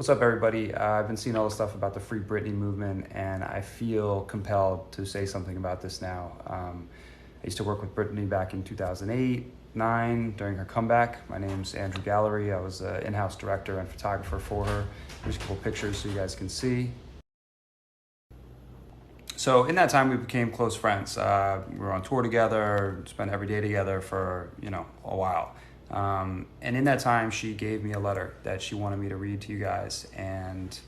What's up, everybody? I've been seeing all the stuff about the Free Britney movement, and I feel compelled to say something about this now. I used to work with Britney back in 2008-9 during her comeback. My name's Andrew Gallery. I was an in-house director and photographer for her. Here's a couple pictures so you guys can see. So in that time, we became close friends. We were on tour together, spent every day together for, a while. And in that time, she gave me a letter that she wanted me to read to you guys. And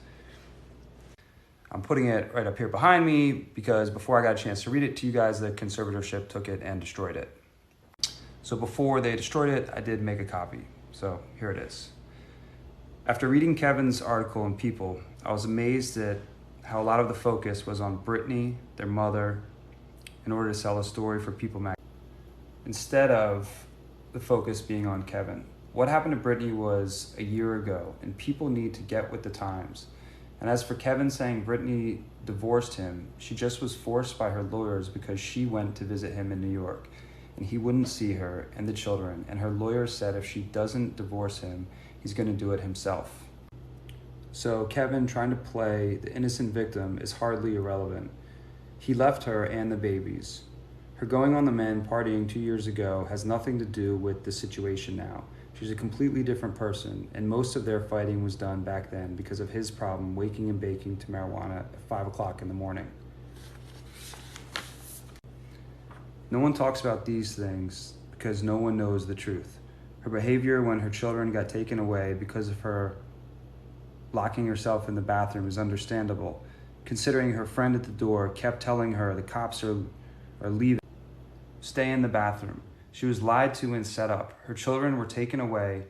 I'm putting it right up here behind me because before I got a chance to read it to you guys, the Conservatorship took it and destroyed it. So before they destroyed it, I did make a copy. So here it is. After reading Kevin's article in People, I was amazed at how a lot of the focus was on Britney, their mother, in order to sell a story for People magazine, instead of the focus being on Kevin. What happened to Britney was a year ago, and people need to get with the times. And as for Kevin saying Britney divorced him, she just was forced by her lawyers because she went to visit him in New York, and he wouldn't see her and the children, and her lawyer said if she doesn't divorce him, he's gonna do it himself. So Kevin trying to play the innocent victim is hardly irrelevant. He left her and the babies. Her going on the men partying 2 years ago has nothing to do with the situation now. She's a completely different person, and most of their fighting was done back then because of his problem waking and baking to marijuana at 5 o'clock in the morning. No one talks about these things because no one knows the truth. Her behavior when her children got taken away because of her locking herself in the bathroom is understandable, considering her friend at the door kept telling her the cops are leaving. Stay in the bathroom. She was lied to and set up. Her children were taken away,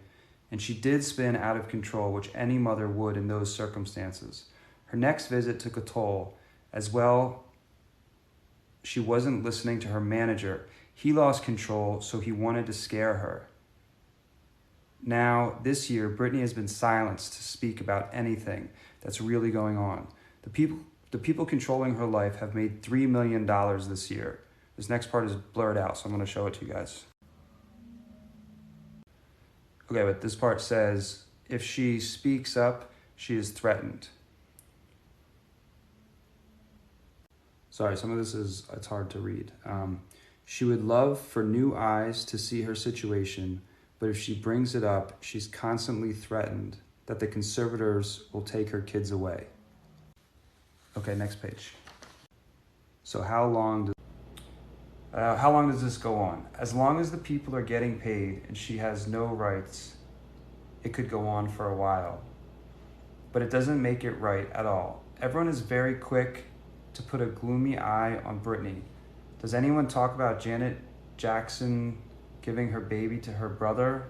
and she did spin out of control, which any mother would in those circumstances. Her next visit took a toll. As well, she wasn't listening to her manager. He lost control, so he wanted to scare her. Now, this year, Britney has been silenced to speak about anything that's really going on. The people controlling her life have made $3 million this year. This next part is blurred out, so I'm going to show it to you guys. Okay, but this part says, if she speaks up, she is threatened. Sorry, some of this it's hard to read. She would love for new eyes to see her situation, but if she brings it up, she's constantly threatened that the conservators will take her kids away. Okay, next page. So how long does this go on? As long as the people are getting paid and she has no rights, it could go on for a while. But it doesn't make it right at all. Everyone is very quick to put a gloomy eye on Britney. Does anyone talk about Janet Jackson giving her baby to her brother?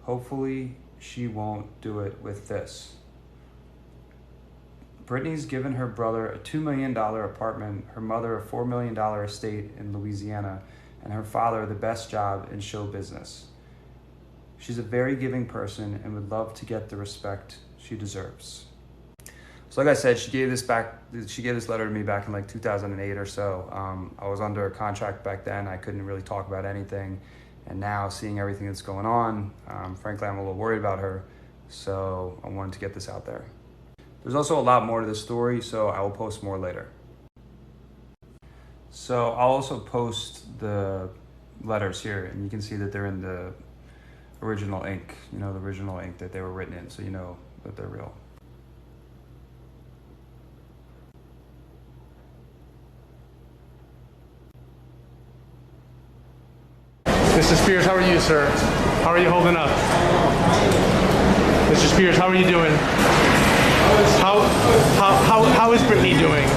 Hopefully she won't do it with this. Britney's given her brother a $2 million apartment, her mother a $4 million estate in Louisiana, and her father the best job in show business. She's a very giving person and would love to get the respect she deserves. So like I said, she gave this letter to me back in like 2008 or so. I was under a contract back then. I couldn't really talk about anything. And now seeing everything that's going on, frankly, I'm a little worried about her. So I wanted to get this out there. There's also a lot more to this story, so I will post more later. So I'll also post the letters here, and you can see that they're in the original ink, the original ink that they were written in, so you know that they're real. Mr. Spears, how are you, sir? How are you holding up? Mr. Spears, how are you doing? How is Britney doing?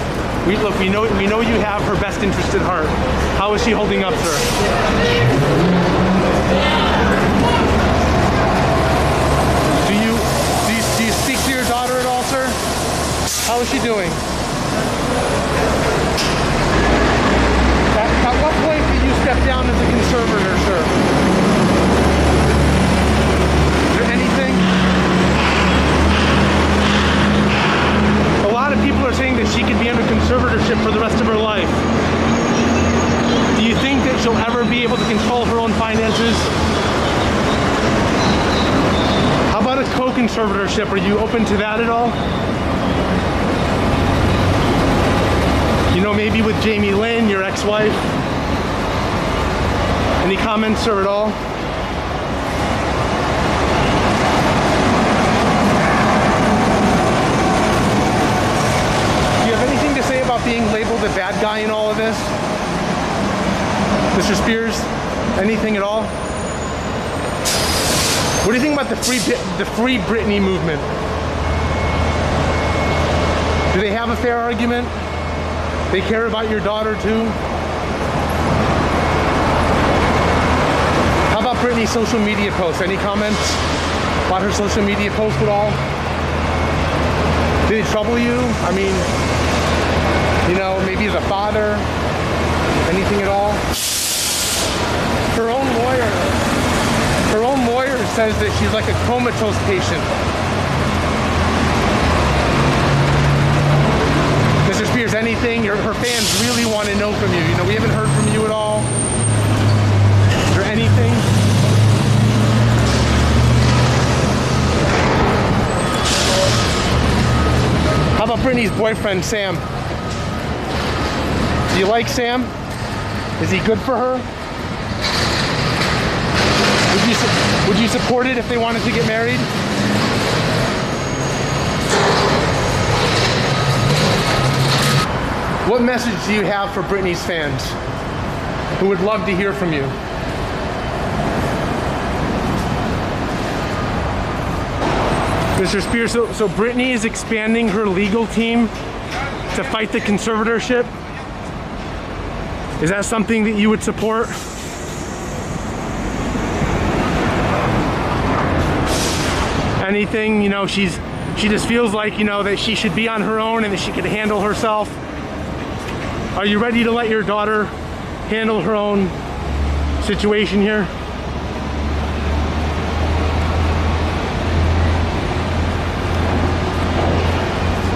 We know you have her best interest at heart. How is she holding up, sir? Do you speak to your daughter at all, sir? How is she doing? At what point did you step down as a conservator, sir? Is there anything? A lot of people are saying that she could be under conservatorship for the rest of her life. Do you think that she'll ever be able to control her own finances? How about a co-conservatorship. Are you open to that at all? You know, maybe with Jamie Lynn, your ex-wife. Any comments, sir, at all? Do you have anything to say about being labeled a bad guy in all of this? Mr. Spears, anything at all? What do you think about the free Britney movement? Do they have a fair argument? They care about your daughter too? How about Britney's social media posts? Any comments about her social media posts at all? Did it trouble you? I mean, you know, maybe as a father, anything at all? Her own lawyer says that she's like a comatose patient. Mr. Spears, anything her fans really want to know from you? You know, we haven't heard from you at all. Is there anything? How about Britney's boyfriend, Sam? Do you like Sam? Is he good for her? Would you support it if they wanted to get married? What message do you have for Britney's fans who would love to hear from you? Mr. Spears, so Britney is expanding her legal team to fight the conservatorship. Is that something that you would support? Anything, you know, she just feels like, you know, that she should be on her own and that she could handle herself. Are you ready to let your daughter handle her own situation here?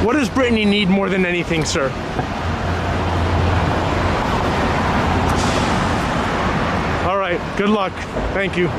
What does Britney need more than anything, sir? All right, good luck. Thank you.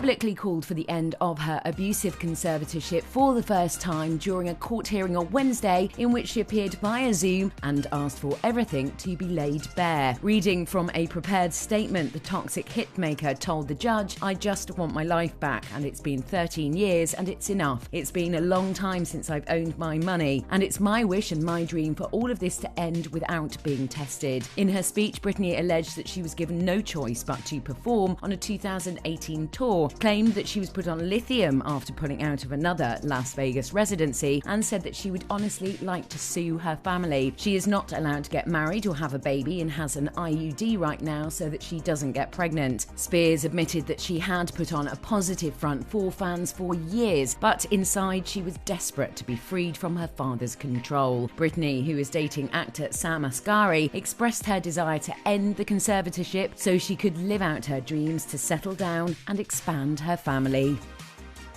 Publicly called for the end of her abusive conservatorship for the first time during a court hearing on Wednesday, in which she appeared via Zoom and asked for everything to be laid bare. Reading from a prepared statement, the toxic hitmaker told the judge, "I just want my life back, and it's been 13 years and it's enough. It's been a long time since I've owned my money, and it's my wish and my dream for all of this to end without being tested." In her speech, Britney alleged that she was given no choice but to perform on a 2018 tour, claimed that she was put on lithium after pulling out of another Las Vegas residency, and said that she would honestly like to sue her family. She is not allowed to get married or have a baby and has an IUD right now so that she doesn't get pregnant. Spears admitted that she had put on a positive front for fans for years, but inside she was desperate to be freed from her father's control. Britney, who is dating actor Sam Asghari, expressed her desire to end the conservatorship so she could live out her dreams to settle down and expand her family.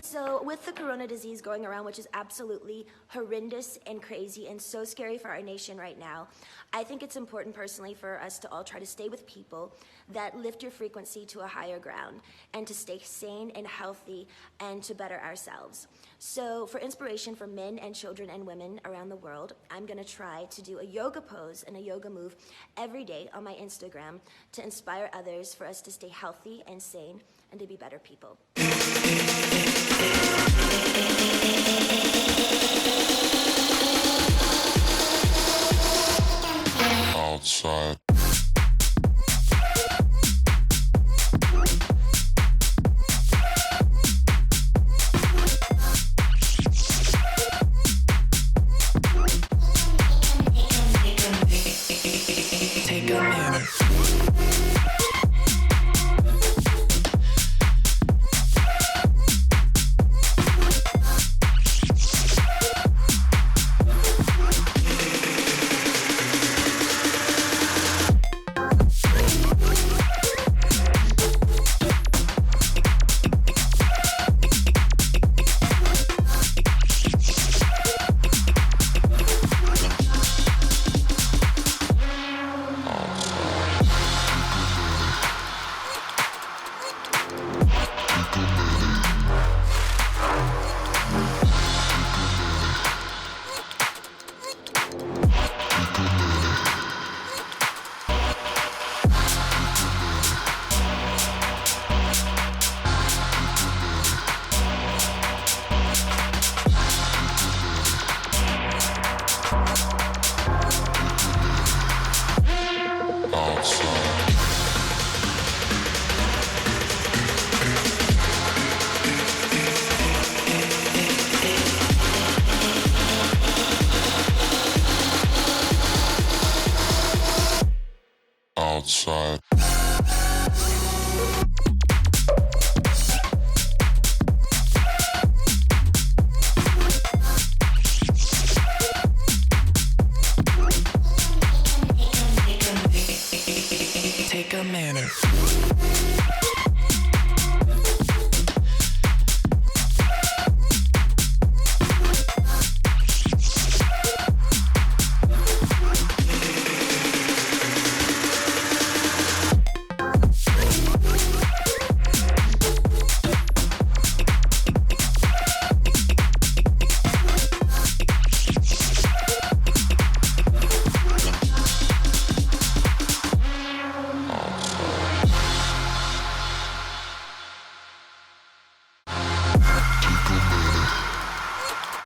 So with the corona disease going around, which is absolutely horrendous and crazy and so scary for our nation right now, I think it's important personally for us to all try to stay with people that lift your frequency to a higher ground and to stay sane and healthy and to better ourselves. So for inspiration for men and children and women around the world, I'm gonna try to do a yoga pose and a yoga move every day on my Instagram to inspire others for us to stay healthy and sane and to be better people. Outside. Take a minute. outside. Take a minute.